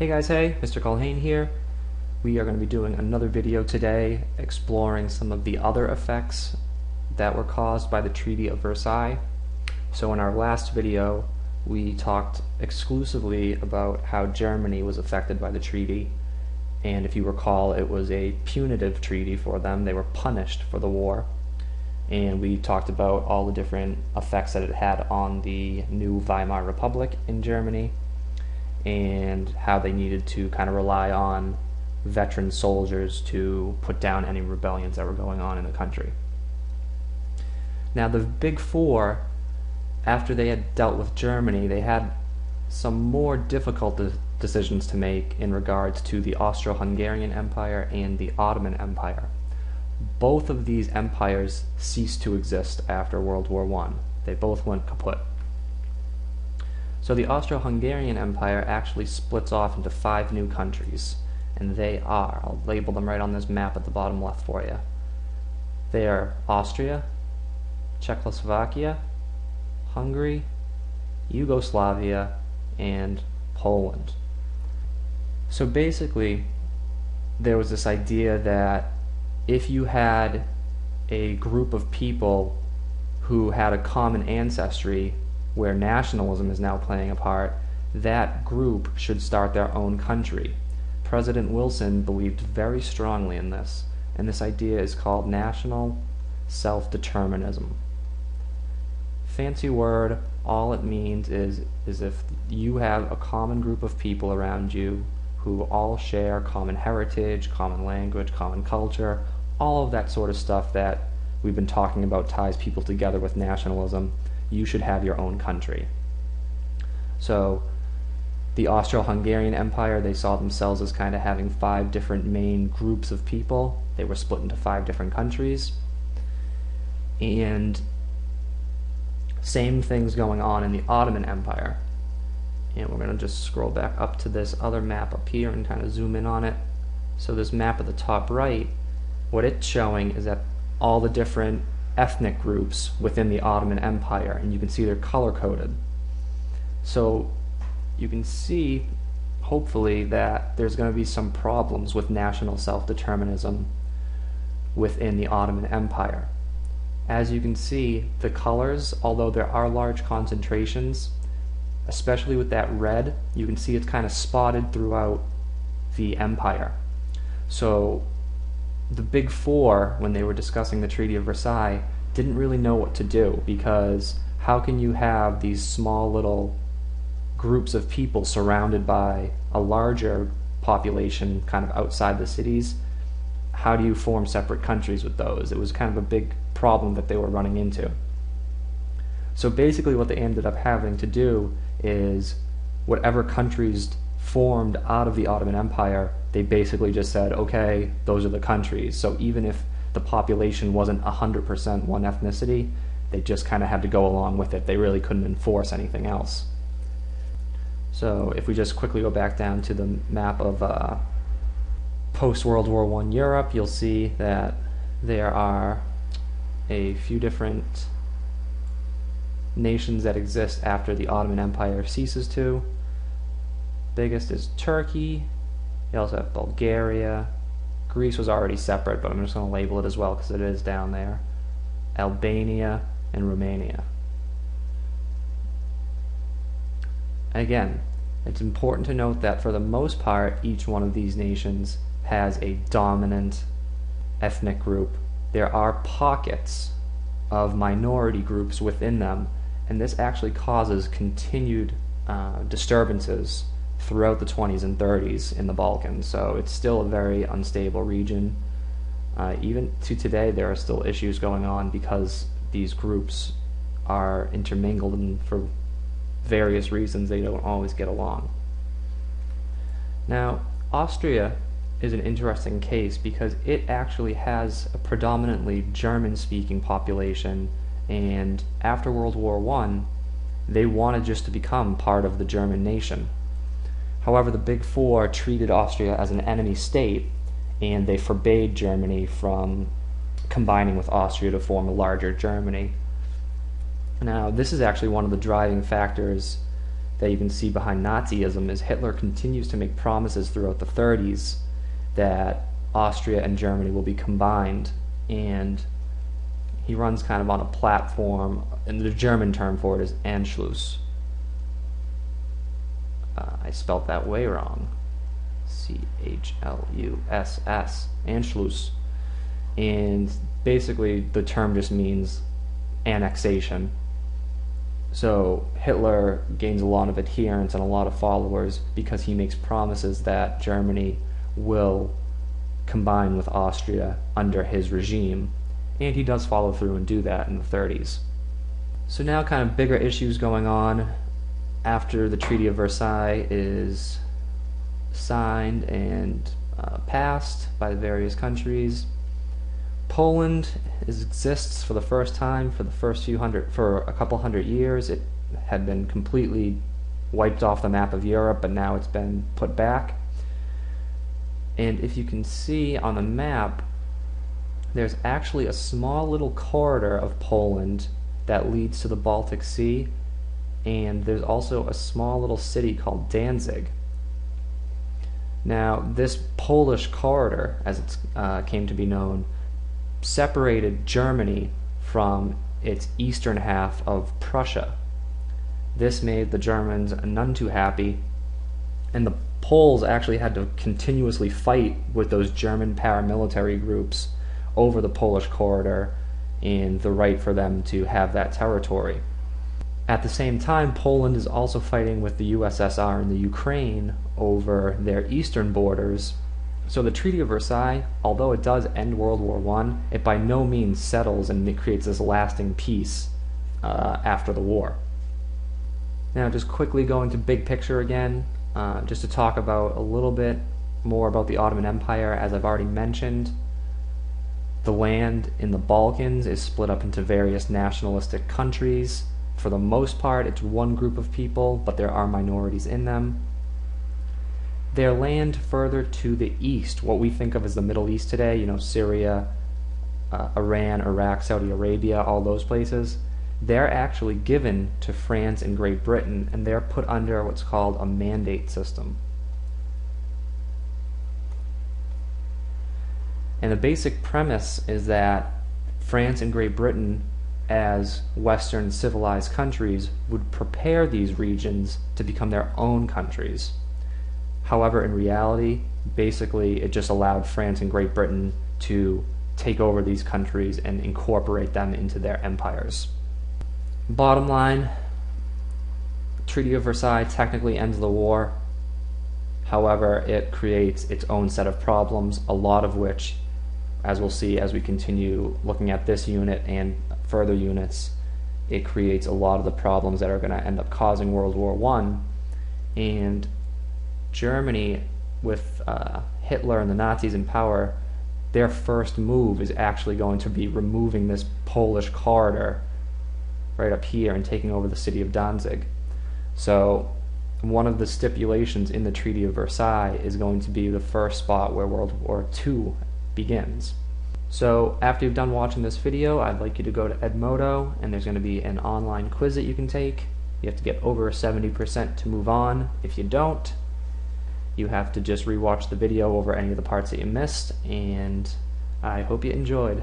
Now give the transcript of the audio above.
Hey guys, hey, Mr. Culhane here. We are going to be doing another video today exploring some of the other effects that were caused by the Treaty of Versailles. So in our last video, we talked exclusively about how Germany was affected by the treaty, and if you recall, it was a punitive treaty for them. They were punished for the war, and we talked about all the different effects that it had on the new Weimar Republic in Germany, and how they needed to kind of rely on veteran soldiers to put down any rebellions that were going on in the country. Now the Big Four, after they had dealt with Germany, they had some more difficult decisions to make in regards to the Austro-Hungarian Empire and the Ottoman Empire. Both of these empires ceased to exist after World War I. They both went kaput. So the Austro-Hungarian Empire actually splits off into 5 new countries, and they are, I'll label them right on this map at the bottom left for you. They are Austria, Czechoslovakia, Hungary, Yugoslavia, and Poland. So basically, there was this idea that if you had a group of people who had a common ancestry where nationalism is now playing a part, that group should start their own country. President Wilson believed very strongly in this, and this idea is called national self-determinism. Fancy word, all it means is if you have a common group of people around you who all share common heritage, common language, common culture, all of that sort of stuff that we've been talking about ties people together with nationalism, you should have your own country. So the Austro-Hungarian Empire, they saw themselves as kind of having 5 different main groups of people. They were split into 5 different countries. And same things going on in the Ottoman Empire. And we're going to just scroll back up to this other map up here and kind of zoom in on it. So this map at the top right, what it's showing is that all the different ethnic groups within the Ottoman Empire, and you can see they're color-coded. So you can see, hopefully, that there's going to be some problems with national self-determinism within the Ottoman Empire. As you can see, the colors, although there are large concentrations, especially with that red, you can see it's kind of spotted throughout the empire. So the Big Four, when they were discussing the Treaty of Versailles, didn't really know what to do, because how can you have these small little groups of people surrounded by a larger population kind of outside the cities? How do you form separate countries with those? It was kind of a big problem that they were running into. So basically what they ended up having to do is whatever countries formed out of the Ottoman Empire, they basically just said, okay, those are the countries. So even if the population wasn't 100% one ethnicity, they just kind of had to go along with it. They really couldn't enforce anything else. So if we just quickly go back down to the map of post-World War I Europe, you'll see that there are a few different nations that exist after the Ottoman Empire ceases to. Biggest is Turkey. You also have Bulgaria. Greece was already separate, but I'm just going to label it as well because it is down there. Albania and Romania. Again, it's important to note that for the most part, each one of these nations has a dominant ethnic group. There are pockets of minority groups within them, and this actually causes continued disturbances throughout the 20s and 30s in the Balkans. So it's still a very unstable region. Even to today, there are still issues going on because these groups are intermingled, and for various reasons they don't always get along. Now, Austria is an interesting case because it actually has a predominantly German-speaking population, and after World War I, they wanted just to become part of the German nation. However, the Big Four treated Austria as an enemy state, and they forbade Germany from combining with Austria to form a larger Germany. Now, this is actually one of the driving factors that you can see behind Nazism is Hitler continues to make promises throughout the 30s that Austria and Germany will be combined, and he runs kind of on a platform, and the German term for it is Anschluss. I spelt that way wrong. C-H-L-U-S-S, Anschluss. And basically the term just means annexation. So Hitler gains a lot of adherents and a lot of followers because he makes promises that Germany will combine with Austria under his regime, and he does follow through and do that in the 30s. So now kind of bigger issues going on after the Treaty of Versailles is signed and passed by the various countries. Poland exists for the first time for a couple hundred years. It had been completely wiped off the map of Europe, but now it's been put back. And if you can see on the map, there's actually a small little corridor of Poland that leads to the Baltic Sea, and there's also a small little city called Danzig. Now, this Polish corridor, as it came to be known, separated Germany from its eastern half of Prussia. This made the Germans none too happy, and the Poles actually had to continuously fight with those German paramilitary groups over the Polish corridor and the right for them to have that territory. At the same time, Poland is also fighting with the USSR and the Ukraine over their eastern borders. So the Treaty of Versailles, although it does end World War I, it by no means settles and it creates this lasting peace after the war. Now just quickly going to big picture again, just to talk about a little bit more about the Ottoman Empire. As I've already mentioned, the land in the Balkans is split up into various nationalistic countries. For the most part, it's one group of people, but there are minorities in them. Their land further to the east, what we think of as the Middle East today, Syria, Iran, Iraq, Saudi Arabia, all those places, they're actually given to France and Great Britain, and they're put under what's called a mandate system. And the basic premise is that France and Great Britain, as Western civilized countries, would prepare these regions to become their own countries. However, in reality, basically it just allowed France and Great Britain to take over these countries and incorporate them into their empires. Bottom line, Treaty of Versailles technically ends the war. However, it creates its own set of problems, a lot of which, as we'll see as we continue looking at this unit and further units, it creates a lot of the problems that are going to end up causing World War I. And Germany, with Hitler and the Nazis in power, their first move is actually going to be removing this Polish corridor right up here and taking over the city of Danzig. So one of the stipulations in the Treaty of Versailles is going to be the first spot where World War II begins. So after you've done watching this video, I'd like you to go to Edmodo, and there's going to be an online quiz that you can take. You have to get over 70% to move on. If you don't, you have to just rewatch the video over any of the parts that you missed, and I hope you enjoyed.